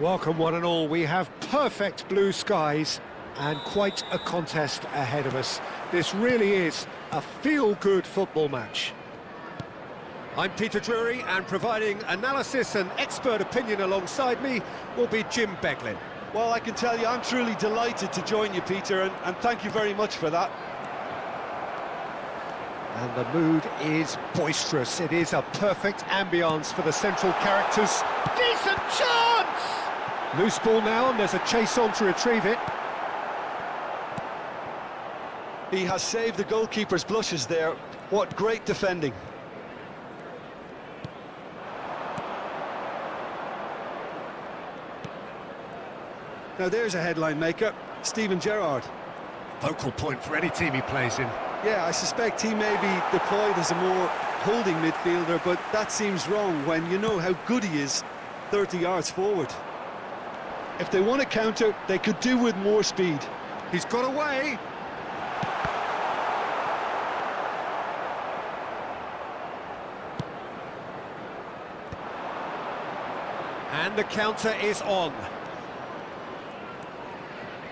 Welcome one and all. We have perfect blue skies and quite a contest ahead of us. This really is a feel-good football match. I'm Peter Drury, and providing analysis and expert opinion alongside me will be Jim Beglin. Well, I can tell you I'm truly delighted to join you, Peter, and thank you very much for that. And the mood is boisterous. It is a perfect ambience for the central characters. Decent chance! Loose ball now, and there's a chase on to retrieve it. He has saved the goalkeeper's blushes there. What great defending. Now there's a headline maker, Steven Gerrard. Focal point for any team he plays in. Yeah, I suspect he may be deployed as a more holding midfielder, but that seems wrong when you know how good he is 30 yards forward. If they want to counter, they could do with more speed. He's got away. And the counter is on.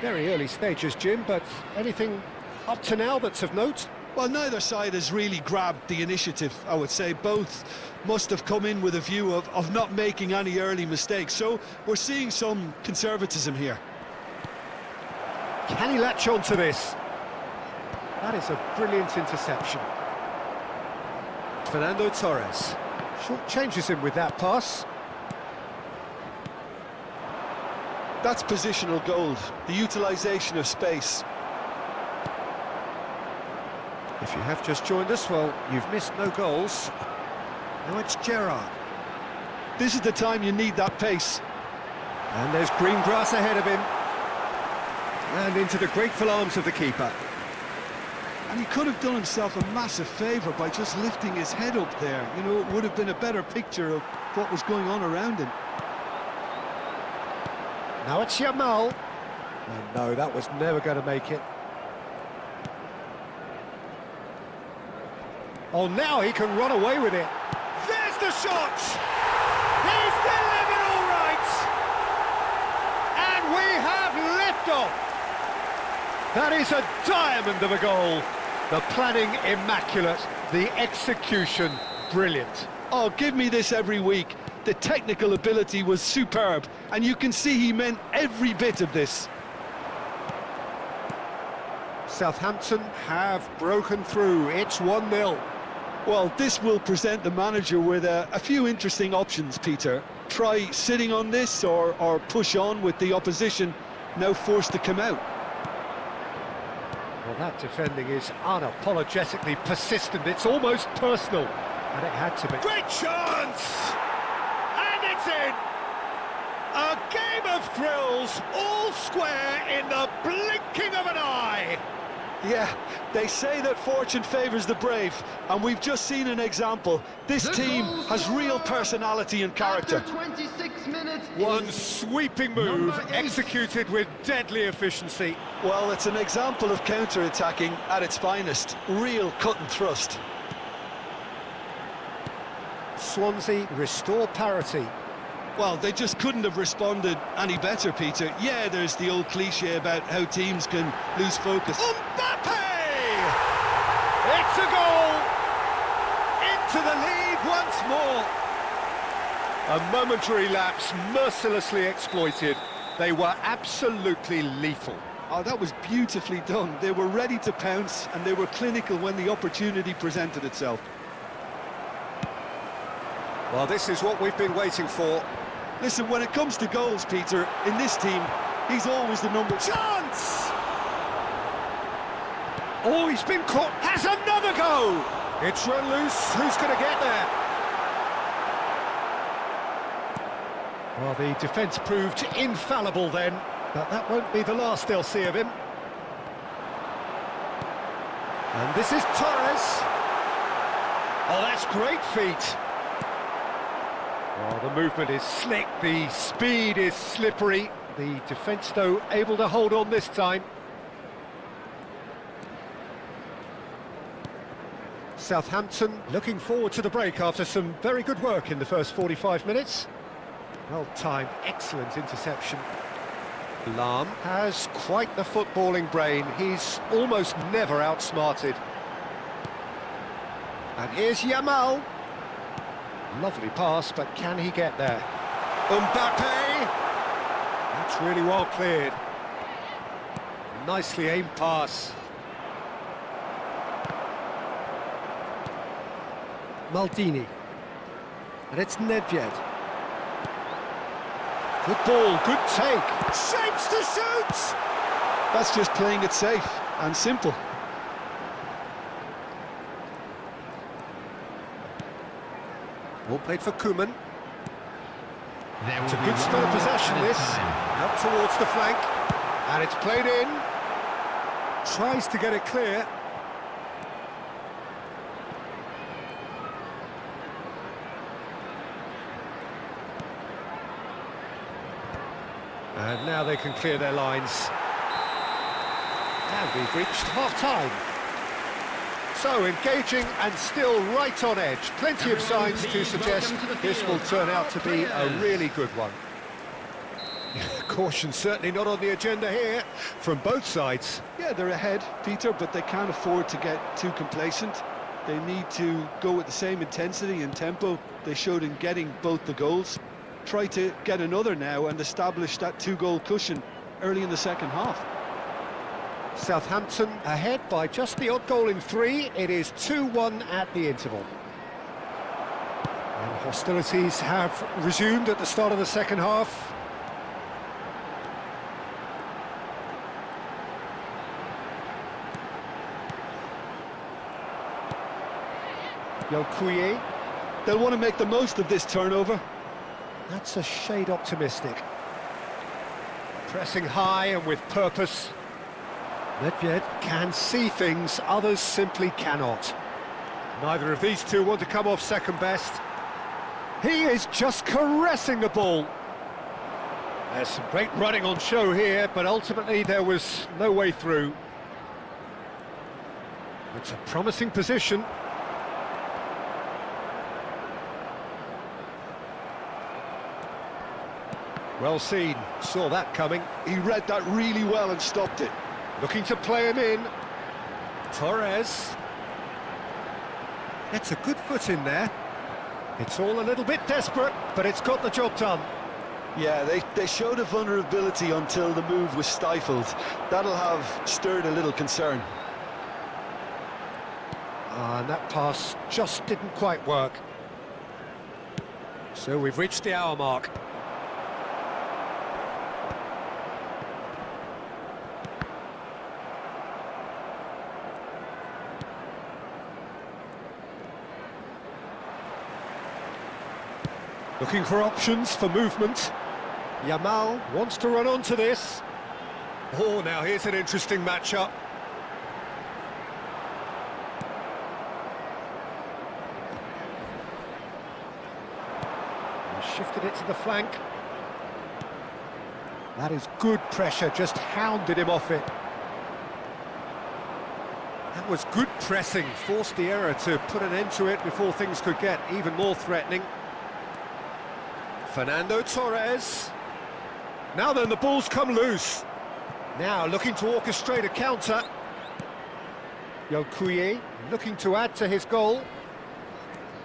Very early stages, Jim, but anything up to now that's of note? Well, neither side has really grabbed the initiative, I would say. Both must have come in with a view of not making any early mistakes. So we're seeing some conservatism here. Can he latch on to this? That is a brilliant interception. Fernando Torres. Short changes him with that pass. That's positional gold, the utilisation of space. If you have just joined us, well, you've missed no goals. Now it's Gerrard. This is the time you need that pace. And there's green grass ahead of him. And into the grateful arms of the keeper. And he could have done himself a massive favour by just lifting his head up there. You know, it would have been a better picture of what was going on around him. Now it's Yamal. And no, that was never going to make it. Oh, now he can run away with it. There's the shot! He's delivered all right! And we have liftoff! That is a diamond of a goal. The planning immaculate, the execution brilliant. Oh, give me this every week. The technical ability was superb, and you can see he meant every bit of this. Southampton have broken through. It's 1-0. Well, this will present the manager with a few interesting options, Peter. Try sitting on this or push on with the opposition now forced to come out. Well, that defending is unapologetically persistent. It's almost personal, and it had to be. Great chance! And it's in! A game of thrills, all square in the blinking of an eye! Yeah, they say that fortune favours the brave, and we've just seen an example. This team has real personality and character. 26 minutes. One sweeping move, executed with deadly efficiency. Well, it's an example of counter-attacking at its finest. Real cut and thrust. Swansea restore parity. Well, they just couldn't have responded any better, Peter. Yeah, there's the old cliche about how teams can lose focus. Mbappe! It's a goal! Into the lead once more. A momentary lapse, mercilessly exploited. They were absolutely lethal. Oh, that was beautifully done. They were ready to pounce, and they were clinical when the opportunity presented itself. Well, this is what we've been waiting for. Listen, when it comes to goals, Peter, in this team, he's always the number... Chance! Oh, he's been caught. Has another go! It's run loose. Who's going to get there? Well, the defence proved infallible then, but that won't be the last they'll see of him. And this is Torres. Oh, that's great feet. Oh, the movement is slick, the speed is slippery. The defence, though, able to hold on this time. Southampton looking forward to the break after some very good work in the first 45 minutes. Well-timed, excellent interception. Lahm has quite the footballing brain. He's almost never outsmarted. And here's Yamal. Lovely pass, but can he get there? Mbappe! That's really well cleared. Nicely aimed pass. Maldini. And it's Nedved. Good ball, good take. Shapes to shoot! That's just playing it safe and simple. Ball played for Koeman. It's a good spell of possession, this. Out towards the flank. And it's played in. Tries to get it clear. And now they can clear their lines. And we've reached half-time. So, engaging and still right on edge. Plenty of signs to suggest this will turn out to be a really good one. Caution certainly not on the agenda here, from both sides. Yeah, they're ahead, Peter, but they can't afford to get too complacent. They need to go with the same intensity and tempo they showed in getting both the goals. Try to get another now and establish that two-goal cushion early in the second half. Southampton ahead by just the odd goal in 3. It is 2-1 at the interval. And hostilities have resumed at the start of the second half. Yokuye. They'll want to make the most of this turnover. That's a shade optimistic. Pressing high and with purpose. Nedved can see things others simply cannot. Neither of these two want to come off second best. He is just caressing the ball. There's some great running on show here, but ultimately there was no way through. It's a promising position. Well seen, saw that coming. He read that really well and stopped it. Looking to play him in. Torres. It's a good foot in there. It's all a little bit desperate, but it's got the job done. Yeah, they showed a vulnerability until the move was stifled. That'll have stirred a little concern. And that pass just didn't quite work. So we've reached the hour mark. Looking for options for movement. Yamal wants to run onto this. Oh, now here's an interesting matchup. And shifted it to the flank. That is good pressure, just hounded him off it. That was good pressing, forced the error to put an end to it before things could get even more threatening. Fernando Torres. Now then, the ball's come loose. Now looking to orchestrate a counter. Yokuye looking to add to his goal.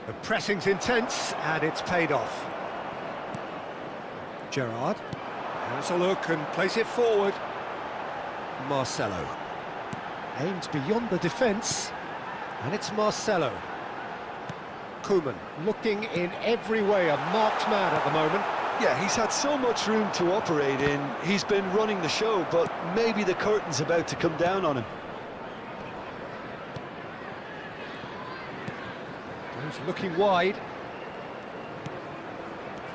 The pressing's intense and it's paid off. Gerrard has a look and plays it forward. Marcelo aims beyond the defence, and it's Marcelo. Koeman looking in every way a marked man at the moment. Yeah, he's had so much room to operate in. He's been running the show, but maybe the curtain's about to come down on him. He's looking wide.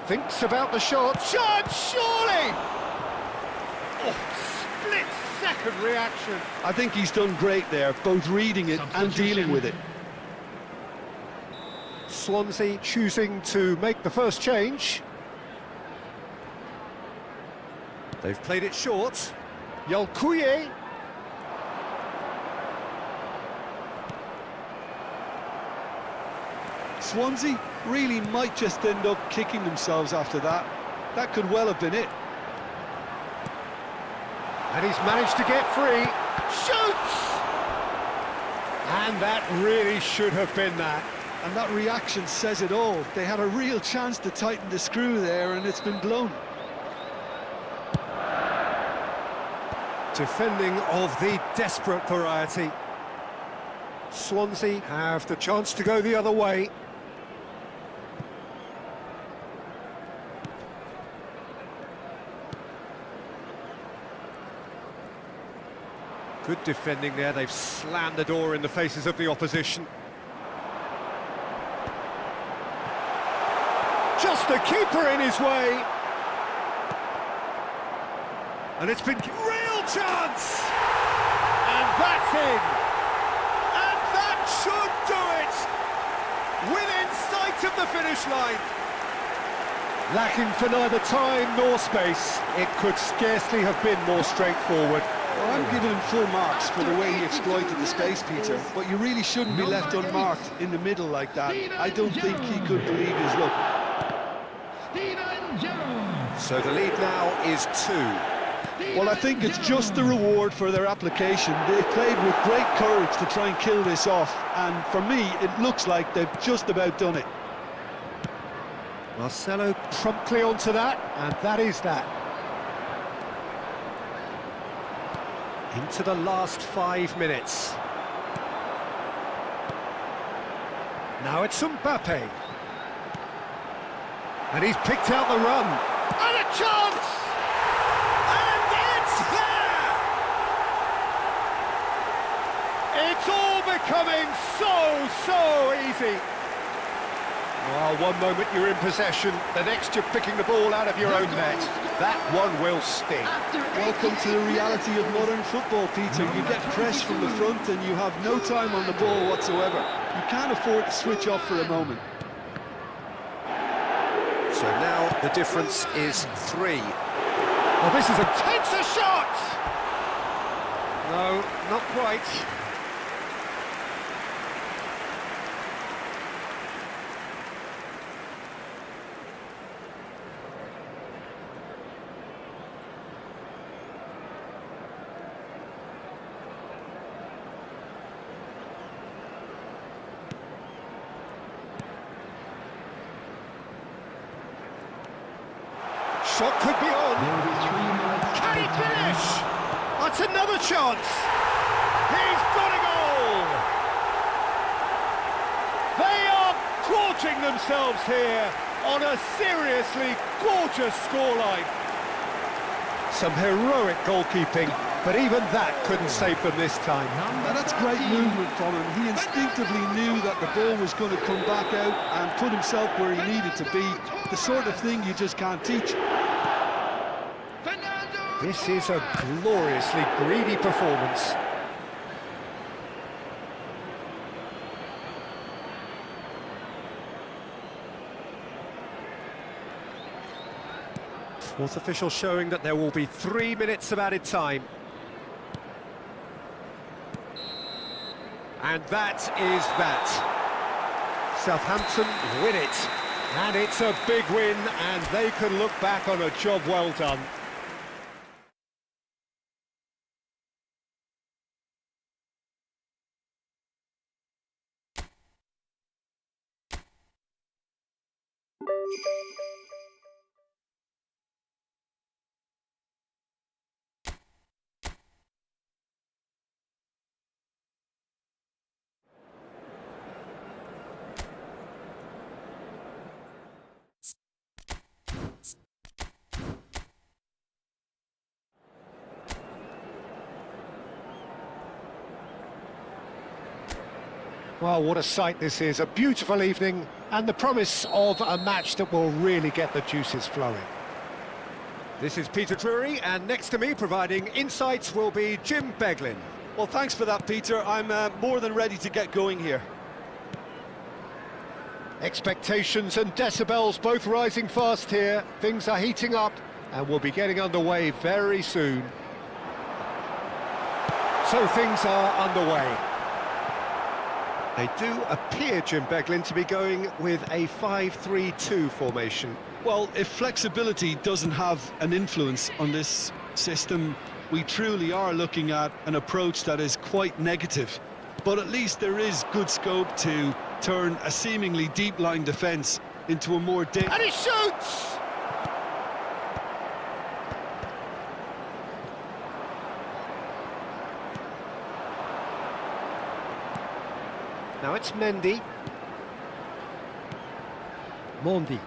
Thinks about the shot. Shot, surely! Oh, split-second reaction. I think he's done great there, both reading it and dealing with it. Swansea choosing to make the first change. They've played it short. Yokuye. Swansea really might just end up kicking themselves after that. That could well have been it. And he's managed to get free. Shoots! And that really should have been that. And that reaction says it all. They had a real chance to tighten the screw there, and it's been blown. Defending of the desperate variety. Swansea have the chance to go the other way. Good defending there. They've slammed the door in the faces of the opposition. Just the keeper in his way. And it's been real chance. And that's in. And that should do it. Within sight of the finish line. Lacking for neither time nor space. It could scarcely have been more straightforward. Well, I'm giving him full marks for the way he exploited the space, Peter. But you really shouldn't be left unmarked in the middle like that. I don't think he could believe his luck. So the lead now is 2. Well, I think it's just the reward for their application. They've played with great courage to try and kill this off, and for me, it looks like they've just about done it. Marcelo promptly onto that, and that is that. Into the last 5 minutes. Now it's Mbappe. And he's picked out the run. And a chance! And it's there! It's all becoming so easy. Well, one moment you're in possession, the next you're picking the ball out of your own net. That one will sting. Welcome to the reality of modern football, Peter. You get pressed from the front and you have no time on the ball whatsoever. You can't afford to switch off for a moment. So now the difference is 3. Well, this is a tense shot! No, not quite. Shot could be on. Can he finish? That's another chance. He's got a goal. They are gorging themselves here on a seriously gorgeous scoreline. Some heroic goalkeeping, but even that couldn't save them this time. Now that's great movement from him. He instinctively knew that the ball was going to come back out and put himself where he needed to be. The sort of thing you just can't teach. This is a gloriously greedy performance. Fourth official showing that there will be 3 minutes of added time. And that is that. Southampton win it. And it's a big win, and they can look back on a job well done. Well, what a sight this is, a beautiful evening, and the promise of a match that will really get the juices flowing. This is Peter Drury, and next to me providing insights will be Jim Beglin. Well, thanks for that, Peter. I'm more than ready to get going here. Expectations and decibels both rising fast here. Things are heating up, and we'll be getting underway very soon. So things are underway. They do appear, Jim Beglin, to be going with a 5-3-2 formation. Well, if flexibility doesn't have an influence on this system, we truly are looking at an approach that is quite negative. But at least there is good scope to turn a seemingly deep-line defence into a more And he shoots! Now it's Mendy. Mondi.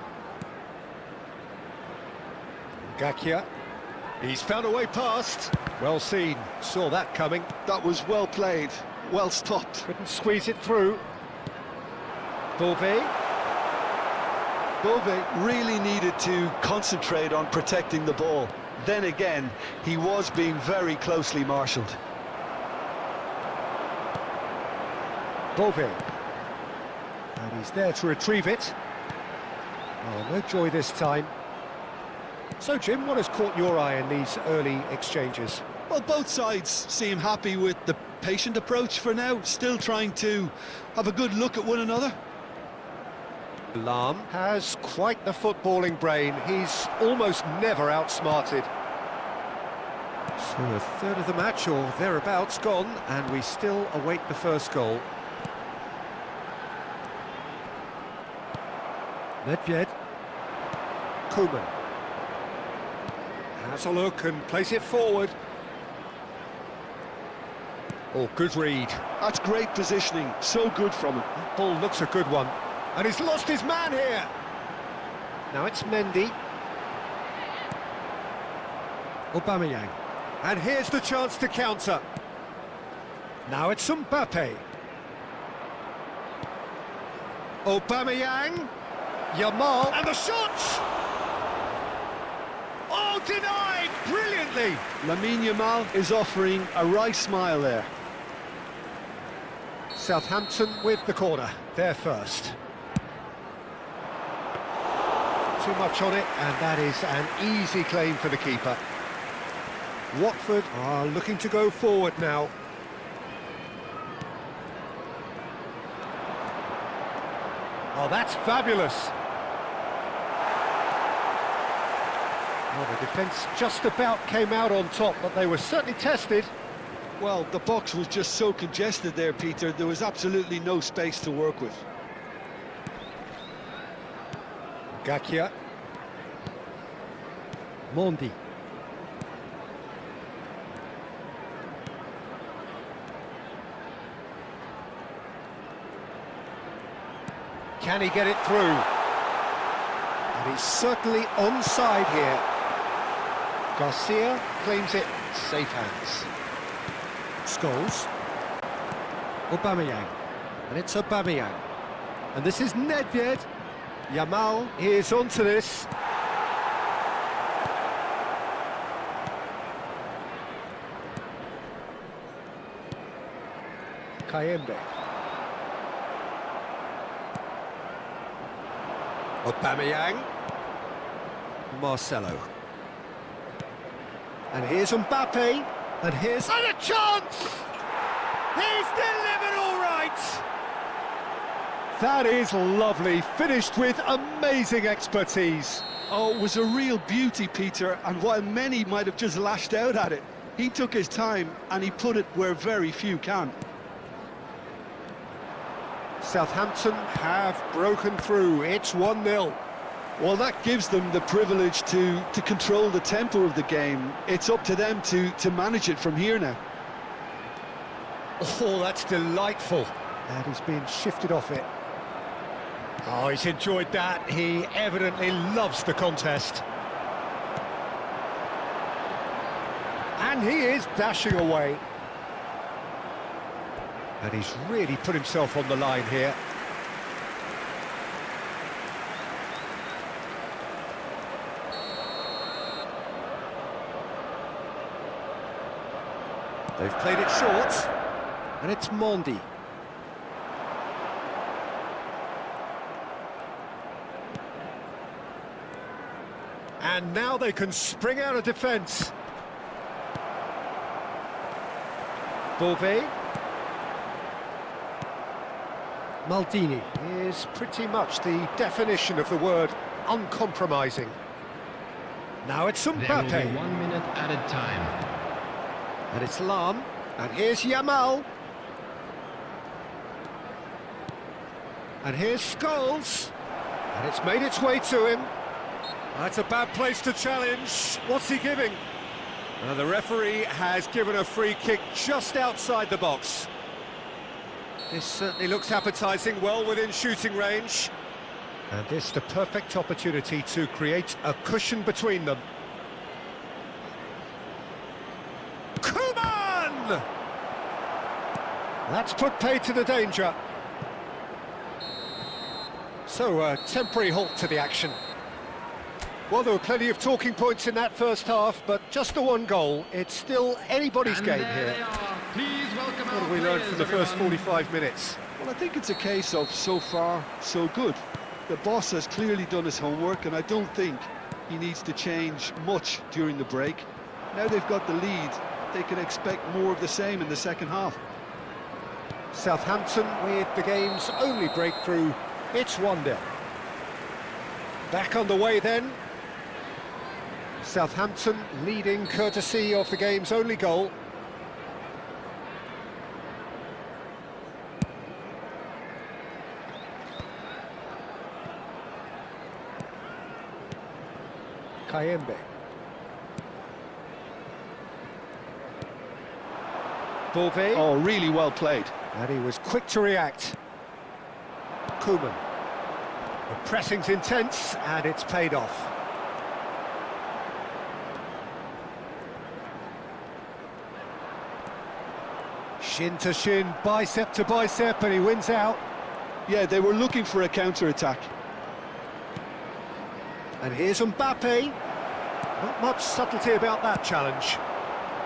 Ngakia. He's found a way past. Well seen. Saw that coming. That was well played, well stopped. Couldn't squeeze it through. Bove. Bove really needed to concentrate on protecting the ball. Then again, he was being very closely marshalled. Bove. And he's there to retrieve it. Oh, no joy this time. So, Jim, what has caught your eye in these early exchanges? Well, both sides seem happy with the patient approach for now, still trying to have a good look at one another. Lahm has quite the footballing brain. He's almost never outsmarted. So a third of the match or thereabouts gone, and we still await the first goal. Nedved. Koeman. Has a look and plays it forward. Oh, good read. That's great positioning, so good from him. That ball looks a good one. And he's lost his man here. Now it's Mendy. Aubameyang. And here's the chance to counter. Now it's Mbappe. Aubameyang. Yamal. And the shot! Oh, denied! Brilliantly! Lamine Yamal is offering a right smile there. Southampton with the corner. They're first. Too much on it, and that is an easy claim for the keeper. Watford are looking to go forward now. Oh, that's fabulous. Well, the defence just about came out on top, but they were certainly tested. Well, the box was just so congested there, Peter. There was absolutely no space to work with. Ngakia. Mondi. Can he get it through? And he's certainly onside here. Garcia claims it, safe hands. Scholes. Aubameyang. And it's Aubameyang. And this is Nedved. Yamal is onto this. Kayembe. Aubameyang. Marcelo. And here's Mbappe. And here's... And a chance! He's delivered all right! That is lovely, finished with amazing expertise. Oh, it was a real beauty, Peter, and while many might have just lashed out at it, he took his time and he put it where very few can. Southampton have broken through, it's 1-0. Well, that gives them the privilege to control the tempo of the game. It's up to them to manage it from here now. Oh, that's delightful. And he's being shifted off it. Oh, he's enjoyed that. He evidently loves the contest. And he is dashing away. And he's really put himself on the line here. They've played it short, and it's Mondi. And now they can spring out of defence. Bove. Maldini is pretty much the definition of the word uncompromising. Now it's There will be Mbappe, 1 minute added time. and it's Lam, and here's Yamal. And here's Scholes, and it's made its way to him. That's a bad place to challenge. What's he giving? The referee has given a free kick just outside the box. This certainly looks appetising, well within shooting range. And this the perfect opportunity to create a cushion between them. Koeman! That's put paid to the danger. So, a temporary halt to the action. Well, there were plenty of talking points in that first half, but just the one goal. It's still anybody's game here. What have we learned from the first 45 minutes? Well, I think it's a case of so far, so good. The boss has clearly done his homework, and I don't think he needs to change much during the break. Now they've got the lead, they can expect more of the same in the second half. Southampton with the game's only breakthrough. It's 1-0. Back underway then. Southampton leading courtesy of the game's only goal. Kayembe. Beauvais. Oh, really well played. And he was quick to react. Koeman. The pressing's intense, and it's paid off. Shin to shin, bicep to bicep, and he wins out. Yeah, they were looking for a counter-attack. And here's Mbappe. Not much subtlety about that challenge.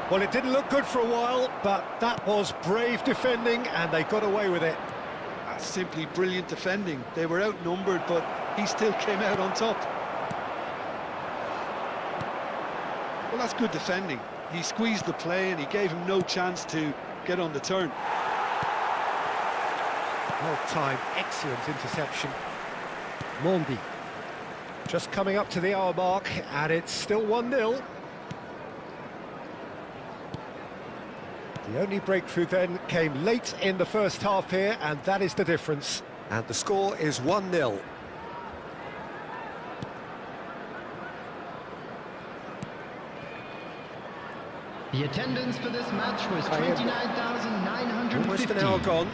Well, it didn't look good for a while, but that was brave defending, and they got away with it. That's simply brilliant defending. They were outnumbered, but he still came out on top. Well, that's good defending. He squeezed the play, and he gave him no chance to get on the turn. Well-timed, excellent interception. Mondi. Just coming up to the hour mark, and it's still 1-0. The only breakthrough then came late in the first half here, and that is the difference. And the score is 1-0. The attendance for this match was 29,950. Almost an hour gone.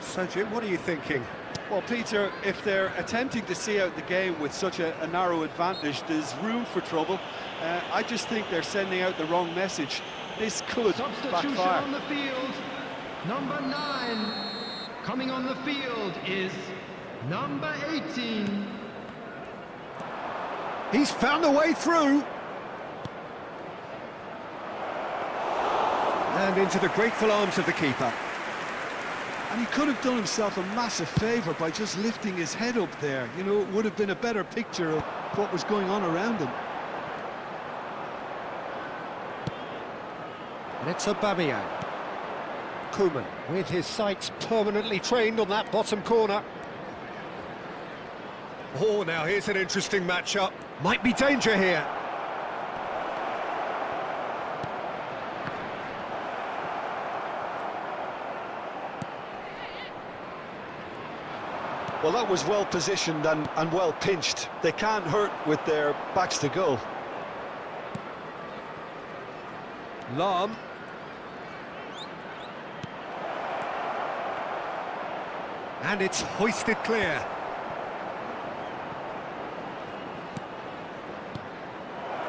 So, Jim, what are you thinking? Well, Peter, if they're attempting to see out the game with such a narrow advantage, there's room for trouble. I just think they're sending out the wrong message. This could Substitution backfire. on the field. Number 9 coming on the field is number 18. He's found a way through. And into the grateful arms of the keeper. And he could have done himself a massive favour by just lifting his head up there. You know, it would have been a better picture of what was going on around him. And it's Aubameyang. Koeman with his sights permanently trained on that bottom corner. Oh, now here's an interesting matchup. Might be danger here. Well, that was well positioned and well pinched. They can't hurt with their backs to goal. Lam. And it's hoisted clear.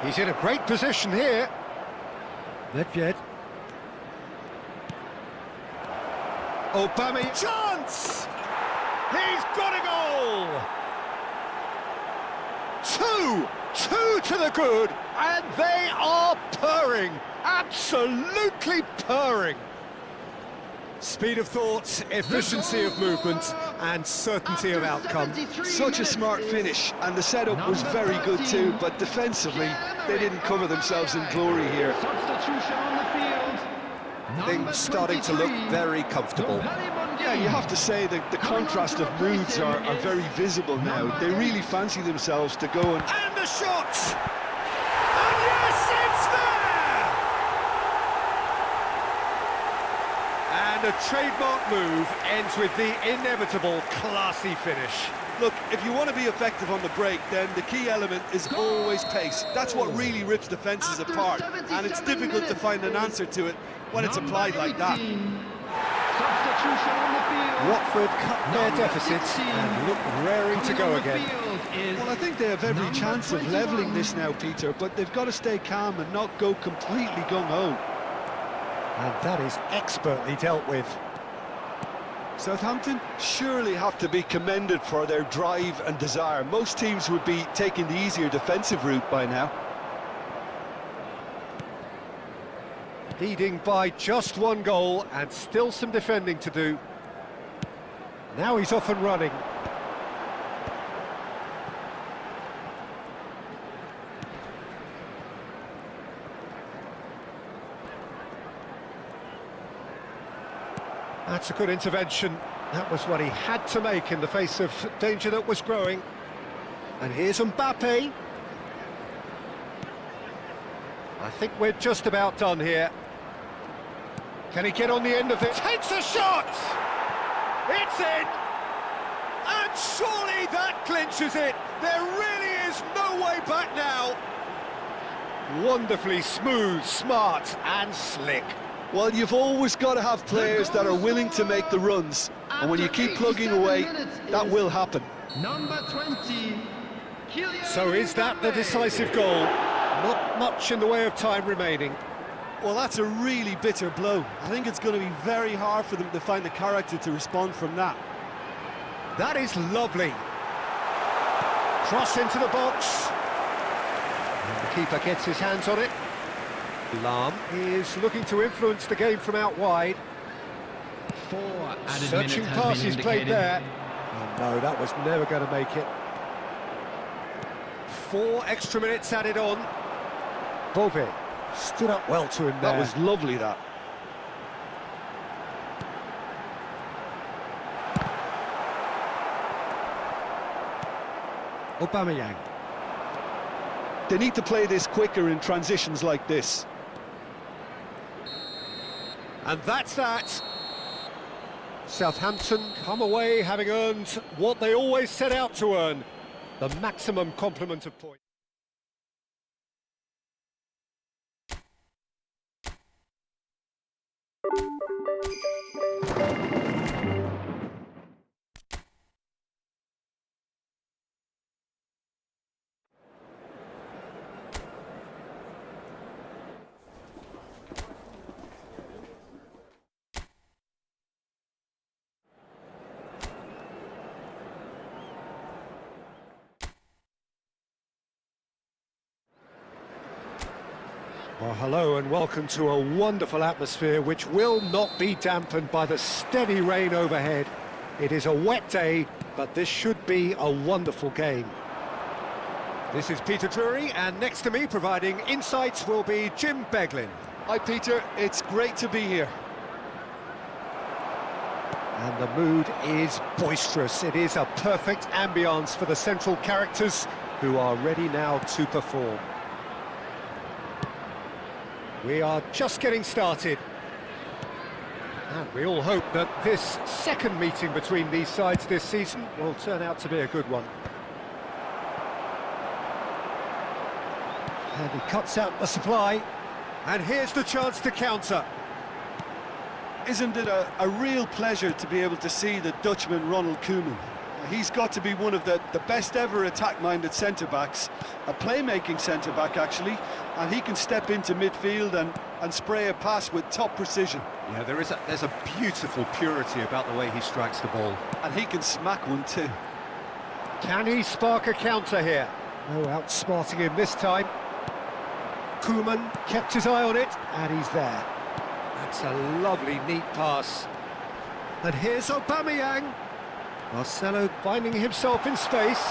He's in a great position here. Nedved. Aubameyang. Chance! He's got a goal! Two to the good, and they are purring, absolutely purring. Speed of thought, efficiency of movement, and certainty of outcome. Such a smart finish, and the setup was very good too, but defensively, they didn't cover themselves in glory here. Substitution on the field. Things starting to look very comfortable. Yeah, you have to say that the contrast of moods are very visible now. They really fancy themselves to go And the shot! And yes, it's there! And a trademark move ends with the inevitable classy finish. Look, if you want to be effective on the break, then the key element is always pace. That's what really rips defences apart, and it's difficult to find an answer to it when it's applied like that. Substitution on the field. Watford cut their deficits and look raring to go again. Well, I think they have every chance of levelling this now, Peter, but they've got to stay calm and not go completely gung-ho. And that is expertly dealt with. Southampton surely have to be commended for their drive and desire. Most teams would be taking the easier defensive route by now. Leading by just one goal and still some defending to do. Now he's off and running. That's a good intervention. That was what he had to make in the face of danger that was growing. And here's Mbappe. I think we're just about done here. Can he get on the end of it? Takes a shot! It's in! And surely that clinches it! There really is no way back now! Wonderfully smooth, smart and slick. Well, you've always got to have players that are willing to make the runs, and when you keep plugging away, that will happen. Number 20. So is that the decisive goal? Not much in the way of time remaining. Well, that's a really bitter blow. I think it's going to be very hard for them to find the character to respond from that. That is lovely. Cross into the box. And the keeper gets his hands on it. Lahm is looking to influence the game from out wide. 4 added Searching minutes has pass been he's played indicated. there. Oh, no, that was never going to make it. 4 extra minutes added on. Bove stood up well to him there. That was lovely, that. Aubameyang. They need to play this quicker in transitions like this. And that's that. Southampton come away having earned what they always set out to earn, the maximum complement of points. Well, hello and welcome to a wonderful atmosphere which will not be dampened by the steady rain overhead. It is a wet day, but this should be a wonderful game. This is Peter Drury, and next to me providing insights will be Jim Beglin. Hi, Peter. It's great to be here. And the mood is boisterous. It is a perfect ambience for the central characters who are ready now to perform. We are just getting started. And we all hope that this second meeting between these sides this season will turn out to be a good one. And he cuts out the supply. And here's the chance to counter. Isn't it a real pleasure to be able to see the Dutchman Ronald Koeman? He's got to be one of the best ever attack-minded centre-backs, a playmaking centre-back actually, and he can step into midfield and spray a pass with top precision. Yeah, there's a beautiful purity about the way he strikes the ball. And he can smack one too. Can he spark a counter here? No outsmarting him this time. Koeman kept his eye on it, and he's there. That's a lovely, neat pass. And here's Aubameyang. Marcelo finding himself in space.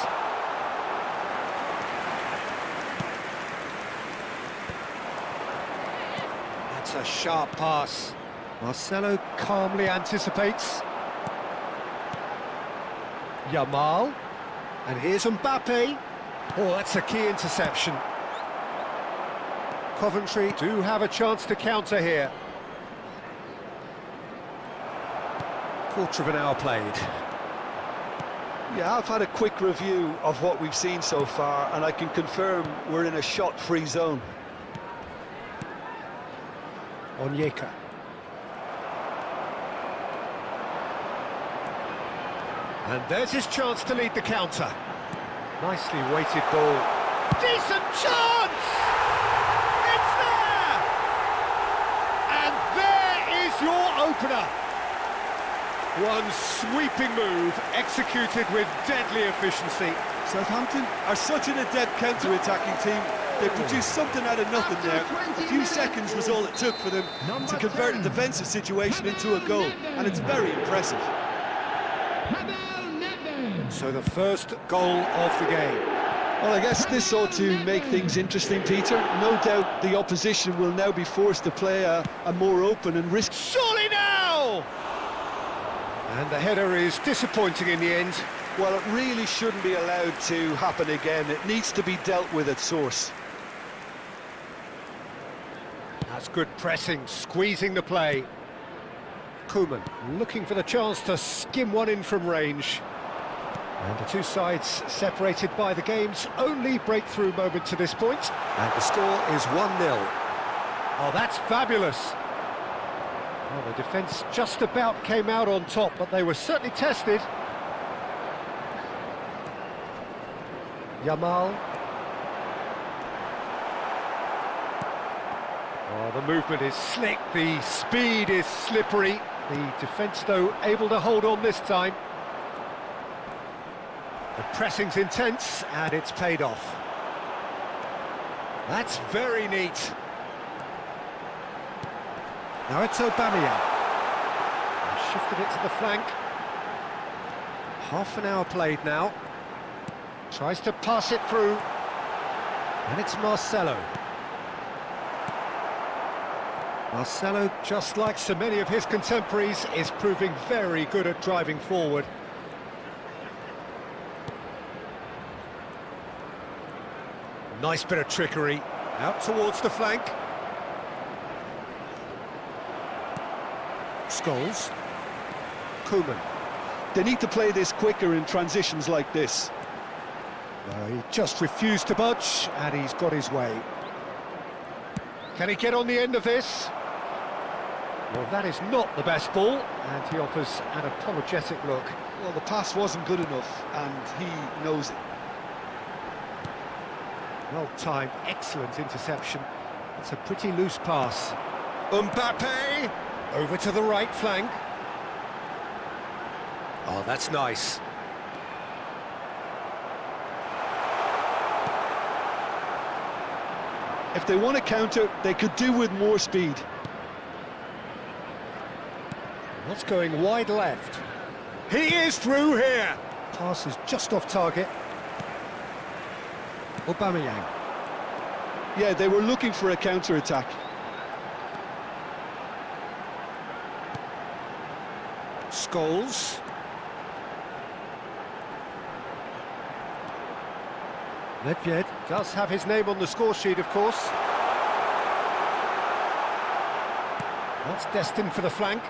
That's a sharp pass. Marcelo calmly anticipates. Yamal. And here's Mbappe. Oh, that's a key interception. Coventry do have a chance to counter here. Quarter of an hour played. Yeah, I've had a quick review of what we've seen so far, and I can confirm we're in a shot-free zone. Onyeka. And there's his chance to lead the counter. Nicely weighted ball. Decent chance! It's there! And there is your opener. One sweeping move, executed with deadly efficiency. Southampton are such an adept counter-attacking team. They produced something out of nothing there. A few seconds was all it took for them to convert a defensive situation into a goal, and it's very impressive. So the first goal of the game. Well, I guess this ought to make things interesting, Peter. No doubt the opposition will now be forced to play a more open and risk. Surely now! And the header is disappointing in the end. Well, it really shouldn't be allowed to happen again. It needs to be dealt with at source. That's good pressing, squeezing the play. Koeman looking for the chance to skim one in from range. And the two sides separated by the game's only breakthrough moment to this point. And the score is 1-0. Oh, that's fabulous. Well, the defence just about came out on top, but they were certainly tested. Yamal. Oh, the movement is slick, the speed is slippery. The defence, though, able to hold on this time. The pressing's intense, and it's paid off. That's very neat. Now it's Aubameyang. And shifted it to the flank. Half an hour played now. Tries to pass it through. And it's Marcelo. Marcelo, just like so many of his contemporaries, is proving very good at driving forward. Nice bit of trickery. Out towards the flank. Scholes. Koeman. They need to play this quicker in transitions like this. He just refused to budge, and he's got his way. Can he get on the end of this? Well, that is not the best ball, and he offers an apologetic look. Well, the pass wasn't good enough, and he knows it. Well-timed, excellent interception. It's a pretty loose pass. Mbappe! Over to the right flank. Oh, that's nice. If they want to counter, they could do with more speed. That's going wide left. He is through here! Pass is just off target. Aubameyang. Yeah, they were looking for a counter-attack. Scholes. Nedved does have his name on the score sheet, of course. That's destined for the flank.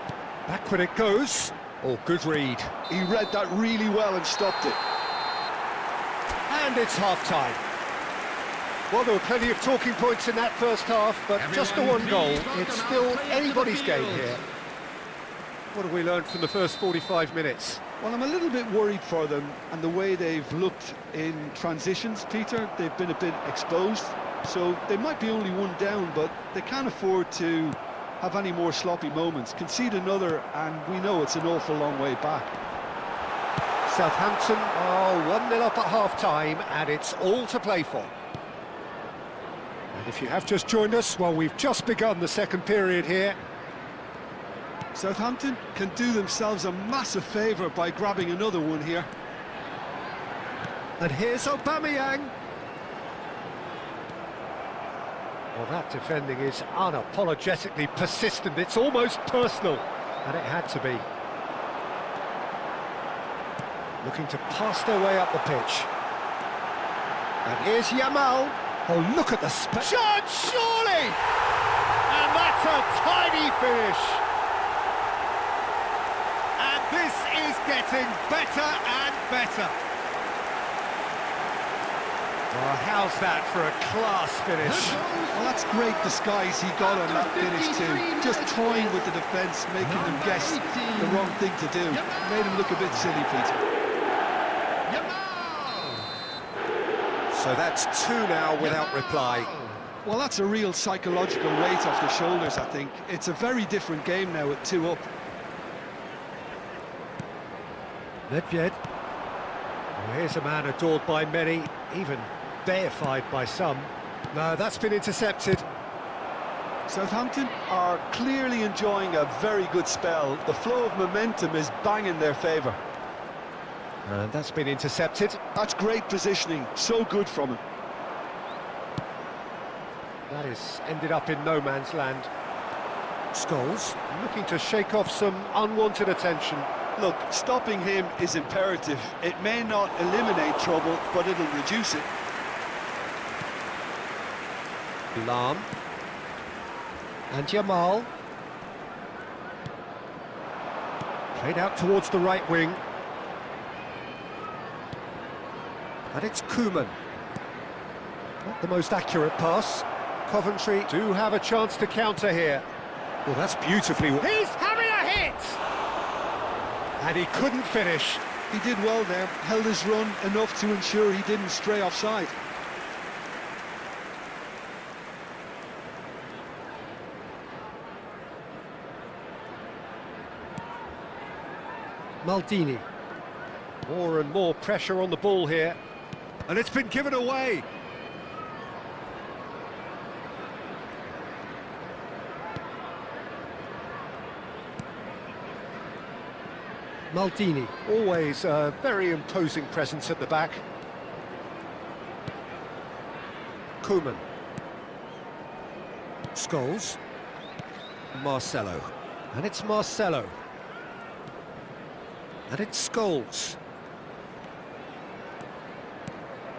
Backward it goes. Oh, good read. He read that really well and stopped it. And it's half-time. Well, there were plenty of talking points in that first half, but just the one goal. It's still anybody's game here. What have we learned from the first 45 minutes? Well, I'm a little bit worried for them and the way they've looked in transitions, Peter. They've been a bit exposed, so they might be only one down, but they can't afford to have any more sloppy moments. Concede another, and we know it's an awful long way back. Southampton are 1-0 up at half-time, and it's all to play for. And if you have just joined us, well, we've just begun the second period here. Southampton can do themselves a massive favour by grabbing another one here. And here's Aubameyang. Well, that defending is unapologetically persistent. It's almost personal, and it had to be. Looking to pass their way up the pitch. And here's Yamal. Oh, look at the shot, surely! And that's a tiny finish. And this is getting better and better. Oh, how's that for a class finish? Well, that's great disguise he got on that finish too. Just toying with the defence, making them guess the wrong thing to do. Made him look a bit silly, Peter. So that's 2 now without reply. Well, that's a real psychological weight off the shoulders, I think. It's a very different game now at 2 up. Nedved. Well, here's a man adored by many, even deified by some. No, that's been intercepted. Southampton are clearly enjoying a very good spell. The flow of momentum is bang in their favour. And that's been intercepted. That's great positioning, so good from him. That has ended up in no man's land. Scholes looking to shake off some unwanted attention. Look, stopping him is imperative. It may not eliminate trouble, but it'll reduce it. Lam. And Yamal. Played out towards the right wing. And it's Koeman. Not the most accurate pass. Coventry do have a chance to counter here. Well, that's beautifully... He's having a hit! And he couldn't finish. He did well there, held his run enough to ensure he didn't stray offside. Maldini. More and more pressure on the ball here. And it's been given away. Maldini, always a very imposing presence at the back. Koeman. Scholes. Marcelo. And it's Marcelo. And it's Scholes.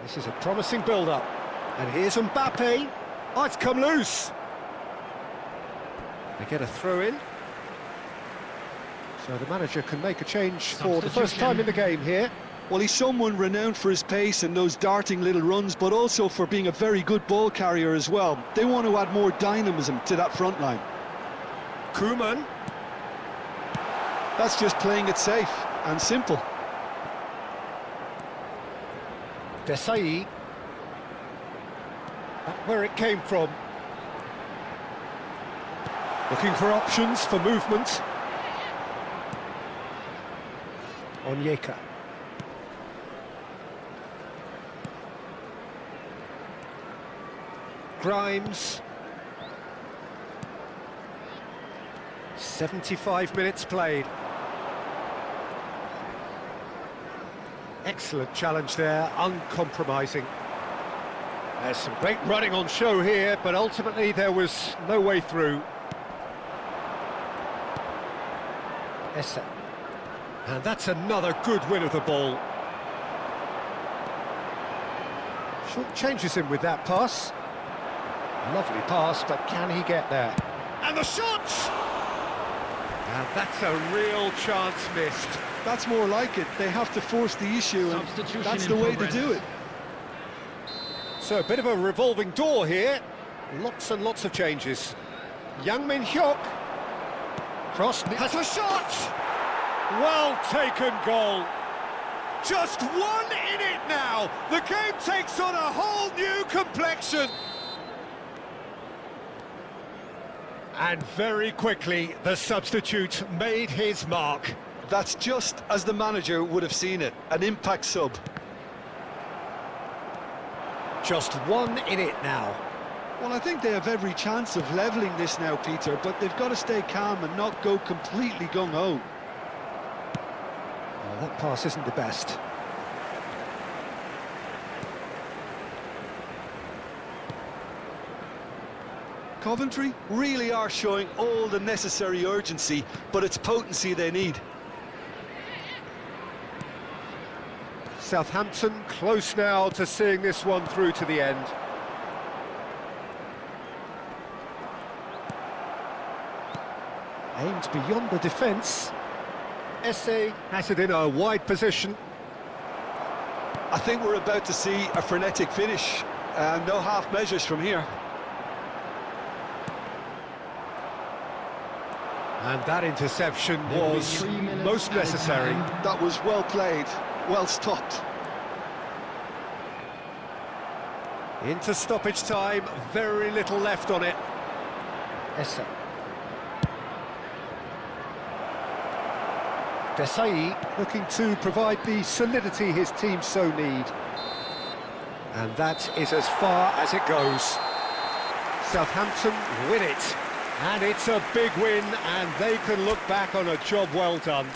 This is a promising build-up. And here's Mbappe. Oh, it's come loose. They get a throw-in. So the manager can make a change for the first time in the game here. Well, he's someone renowned for his pace and those darting little runs, but also for being a very good ball carrier as well. They want to add more dynamism to that front line. Koeman. That's just playing it safe and simple. Desai. Back where it came from. Looking for options for movement. Onyeka. Grimes. 75 minutes played. Excellent challenge there, uncompromising. There's some great running on show here, but ultimately there was no way through. Essa. And that's another good win of the ball. Short changes him with that pass. Lovely pass, but can he get there? And the shot! And that's a real chance missed. That's more like it. They have to force the issue, and that's the way to do it. So a bit of a revolving door here. Lots and lots of changes. Yang Min-hyuk. Cross has a shot! Well taken goal. Just 1 in it now. The game takes on a whole new complexion. And very quickly, the substitute made his mark. That's just as the manager would have seen it, an impact sub. Just 1 in it now. Well, I think they have every chance of levelling this now, Peter, but they've got to stay calm and not go completely gung-ho. Oh, that pass isn't the best. Coventry really are showing all the necessary urgency, but it's potency they need. Southampton close now to seeing this one through to the end. Aimed beyond the defence. Esse has it in a wide position. I think we're about to see a frenetic finish, and no half measures from here. And that interception was most necessary. That was well played, well stopped. Into stoppage time, very little left on it. Esse. Desai looking to provide the solidity his team so need. And that is as far as it goes. Southampton win it. And it's a big win, and they can look back on a job well done.